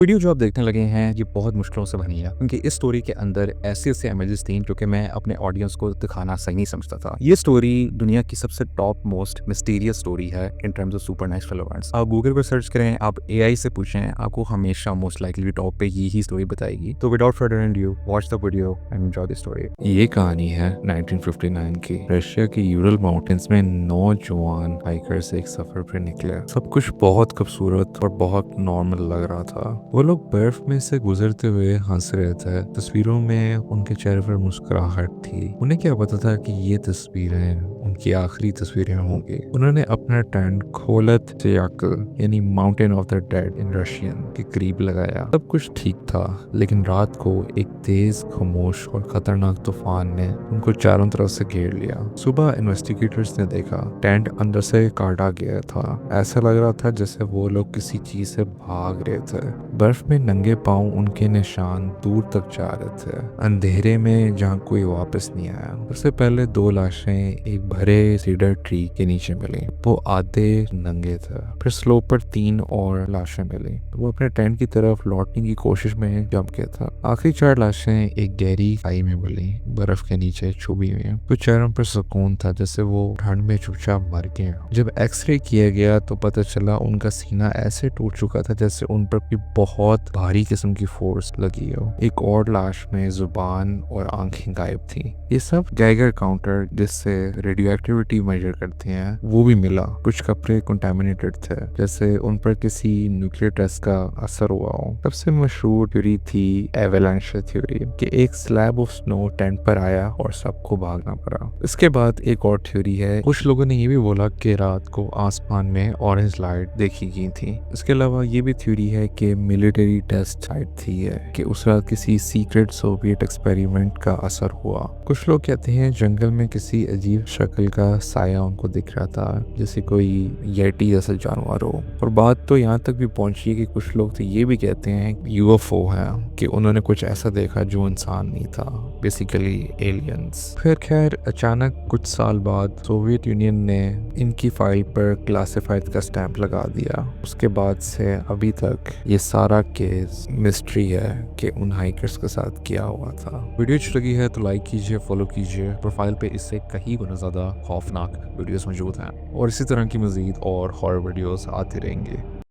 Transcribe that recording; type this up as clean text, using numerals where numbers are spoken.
Video जो आप देखने लगे हैं ये बहुत मुश्किलों से बनी है क्योंकि इस स्टोरी के अंदर ऐसे इमेजेस थी जो कि मैं अपने ऑडियंस को दिखाना सही नहीं समझता था। ये स्टोरी दुनिया की सबसे टॉप मोस्ट मिस्टीरियस स्टोरी है in terms of supernatural events. आप गूगल पर सर्च करें, आप एआई से पूछें, आपको हमेशा मोस्ट लाइकली टॉप पे यही स्टोरी बताएगी। तो without further ado watch the video and enjoy the story. ये कहानी है 1959 की। रशिया के यूरल माउंटेन्स में नौजवान हाइकर्स एक सफर पर निकले। सब कुछ बहुत खूबसूरत और बहुत नॉर्मल लग रहा था। वो लोग बर्फ में से गुजरते हुए हंस रहे थे। तस्वीरों में उनके चेहरे पर मुस्कुराहट थी। उन्हें क्या पता था कि ये तस्वीरें उनकी आखिरी तस्वीरें होंगी। उन्होंने अपना टेंट खोलत याकल यानी mountain of the dead in Russian के करीब लगाया। सब कुछ ठीक था, लेकिन रात को एक तेज, खामोश और खतरनाक तूफान ने उनको चारों तरफ से घेर लिया। सुबह इन्वेस्टिगेटर्स ने देखा टेंट अंदर से काटा गया था। ऐसा लग रहा था जैसे वो लोग किसी चीज से भाग रहे थे। बर्फ में नंगे पांव उनके निशान दूर तक जा रहे थे, अंधेरे में जहाँ कोई वापस नहीं आया। सबसे पहले 2 लाशें एक भरे सीडर ट्री के नीचे मिली। वो आधे नंगे थे। फिर स्लोप पर 3 और लाशें मिली। वो अपने टेंट की तरफ लौटने की कोशिश में जंप किया था। आखिरी 4 लाशें एक गहरी खाई में मिली, बर्फ के नीचे छुपी हुई। कुछ चेहरों पर सुकून था, जैसे वो ठंड में चुपचाप मर गए। जब एक्सरे किया गया तो पता चला उनका सीना ऐसे टूट चुका था जैसे उन पर कोई बहुत भारी किस्म की फोर्स लगी हो। एक और लाश में जुबान और आंखें गायब थी। ये सब गैगर काउंटर जिससे रेडियो एक्टिविटी मेजर करते हैं वो भी मिला। कुछ कपड़े कंटामिनेटेड थे, जैसे उन पर किसी न्यूक्लियर टेस्ट का असर हुआ हो। सबसे मशहूर थ्योरी थी एवेलांच थ्योरी कि एक स्लैब ऑफ स्नो टेंट पर आया और सबको भागना पड़ा। इसके बाद एक और थ्योरी है, कुछ लोगों ने ये भी बोला कि रात को आसमान में ऑरेंज लाइट देखी गई थी। इसके अलावा ये भी थ्योरी है कि मिलिट्री टेस्ट साइट थी कि उस रात किसी सीक्रेट सोवियत एक्सपेरिमेंट का असर हुआ। कुछ लोग कहते हैं जंगल में किसी अजीब शक्ल का साया उनको दिख रहा था, जैसे कोई येटी जैसा जानवर हो। और बात तो यहाँ तक भी पहुंची है कि कुछ लोग तो ये भी कहते हैं यूएफओ है, कि उन्होंने कुछ ऐसा देखा जो इंसान नहीं था, बेसिकली एलियंस। फिर खैर अचानक कुछ साल बाद सोवियत यूनियन ने इनकी फाइल पर क्लासिफाइड का स्टैंप लगा दिया। उसके बाद से अभी तक ये सारा केस मिस्ट्री है कि उन हाइकर्स के साथ क्या हुआ था। वीडियो अच्छी लगी है तो लाइक कीजिए, फॉलो कीजिए। प्रोफाइल पे इससे कहीं गुना ज़्यादा खौफनाक वीडियोस मौजूद हैं और इसी तरह की मज़ीद और हॉरर वीडियोस आते रहेंगे।